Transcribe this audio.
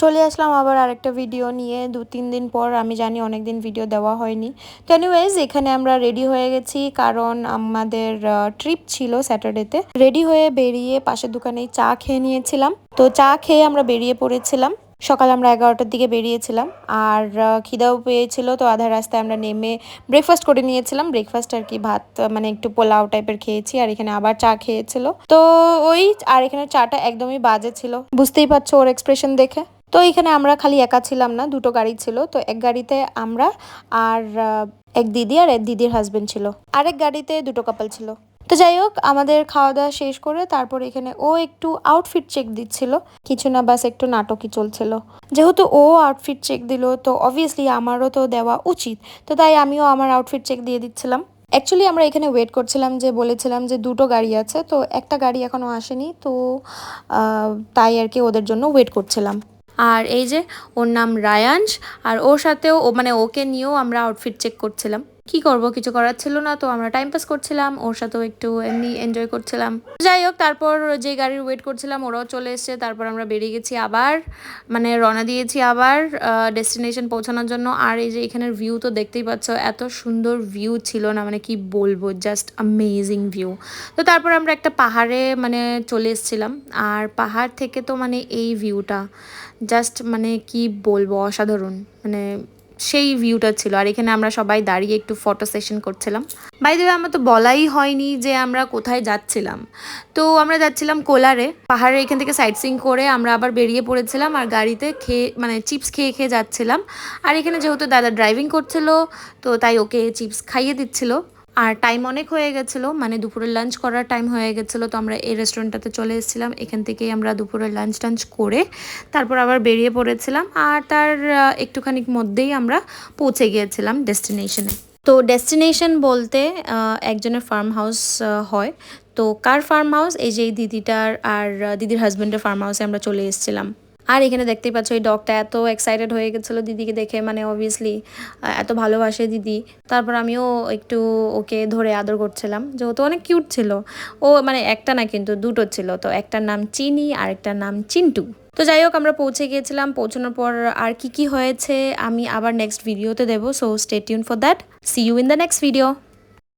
চলে আসলাম আবার আরেকটা ভিডিও নিয়ে 2-3 দিন পর। আমি জানি অনেক দিন ভিডিও দেওয়া হয়নি। তো এনিওয়েজ এখানে আমরা রেডি হয়ে গেছি, কারণ আমাদের ট্রিপ ছিল স্যাটারডেতে। রেডি হয়ে বেরিয়ে পাশের দোকানেই চা খেয়ে নিয়েছিলাম। তো চা খেয়ে আমরা বেরিয়ে পড়েছিলাম। সকাল আমরা 11টার দিকে বেরিয়েছিলাম, আর খিদাও পেয়েছিল। তো আধা রাস্তায় আমরা নেমে ব্রেকফাস্ট করে নিয়েছিলাম। ব্রেকফাস্ট আর কি ভাত, মানে একটু পোলাও টাইপের খেয়েছি, আর এখানে আবার চা খেয়েছিল। তো ওই, আর এখানে চাটা একদমই বাজে ছিল, বুঝতেই পারছো ওর এক্সপ্রেশন দেখে। তো এখানে আমরা খালি একা ছিলাম না, দুটো গাড়ি ছিল। তো এক গাড়িতে আমরা আর এক দিদি আর এক দিদির হাজবেন্ড ছিল, আরেক গাড়িতে দুটো কাপল ছিল। তো যাই হোক, আমাদের খাওয়া দাওয়া শেষ করে তারপর এখানে ও একটু আউটফিট চেক দিচ্ছিল। কিছু না, বাস একটু নাটকই চলছিল। যেহেতু ও আউটফিট চেক দিল, তো অবভিয়াসলি আমারও তো দেওয়া উচিত। তো তাই আমিও আমার আউটফিট চেক দিয়ে দিচ্ছিলাম। অ্যাকচুয়ালি আমরা এখানে ওয়েট করছিলাম, যে বলেছিলাম যে দুটো গাড়ি আছে, তো একটা গাড়ি এখনও আসেনি। তো তাই আর কি ওদের জন্য ওয়েট করছিলাম। আর এই যে ওর নাম রায়াংশ, আর ওর সাথেও মানে ওকে নিয়েও আমরা আউটফিট চেক করছিলাম। কি করব, কিছু করার ছিল না, তো আমরা টাইম পাস করছিলাম, ওর সাথেও একটু এমনি এনজয় করছিলাম। যাই হোক, তারপর যে গাড়ির ওয়েট করছিলাম ওরাও চলে এসছে। তারপর আমরা বেরিয়ে গেছি আবার, মানে রওনা দিয়েছি আবার ডেস্টিনেশন পৌঁছানোর জন্য। আর এই যে এখানের ভিউ তো দেখতেই পাচ্ছ, এত সুন্দর ভিউ ছিল না, মানে কি বলবো, জাস্ট অ্যামেজিং ভিউ। তো তারপর আমরা একটা পাহাড়ে মানে চলে এসেছিলাম, আর পাহাড় থেকে তো মানে এই ভিউটা জাস্ট মানে কি বলবো, অসাধারণ, মানে সেই ভিউটা ছিল। আর এখানে আমরা সবাই দাঁড়িয়ে একটু ফটো সেশন করছিলাম। বাই দ্য ওয়ে, আমার তো বলাই হয়নি যে আমরা কোথায় যাচ্ছিলাম। তো আমরা যাচ্ছিলাম কোলারে। পাহাড়ের এখান থেকে সাইট সিইং করে আমরা আবার বেরিয়ে পড়েছিলাম, আর গাড়িতে খেয়ে মানে চিপস খেয়ে খেয়ে যাচ্ছিলাম। আর এখানে যেহেতু দাদা ড্রাইভিং করছিল, তো তাই ওকে চিপস খাইয়ে দিচ্ছিল। আর টাইম অনেক হয়ে গেছিলো, মানে দুপুরের লাঞ্চ করার টাইম হয়ে গেছিলো। তো আমরা এই রেস্টুরেন্টটাতে চলে এসেছিলাম। এখান থেকেই আমরা দুপুরের লাঞ্চ টাঞ্চ করে তারপর আবার বেরিয়ে পড়েছিলাম। আর তার একটুখানির মধ্যেই আমরা পৌঁছে গিয়েছিলাম ডেস্টিনেশনে। তো ডেস্টিনেশন বলতে একজনের ফার্ম হাউস হয়। তো কার ফার্ম হাউস, এই যে এই দিদিটার আর দিদির হাজব্যান্ডের ফার্ম হাউসে আমরা চলে এসেছিলাম। আর এখানে দেখতেই পাচ্ছ, এই ডগটা এত এক্সাইটেড হয়ে গেছিলো দিদিকে দেখে, মানে অবভিয়াসলি এত ভালোবাসে দিদি। তারপর আমিও একটু ওকে ধরে আদর করছিলাম, যেহেতু অনেক কিউট ছিল ও। মানে একটা না, কিন্তু দুটো ছিল। তো একটার নাম চিনি আর একটার নাম চিন্টু। তো যাই হোক, আমরা পৌঁছে গিয়েছিলাম। পৌঁছানোর পর আর কি কি হয়েছে আমি আবার নেক্সট ভিডিওতে দেবো। So stay tune for that. See you in the next video.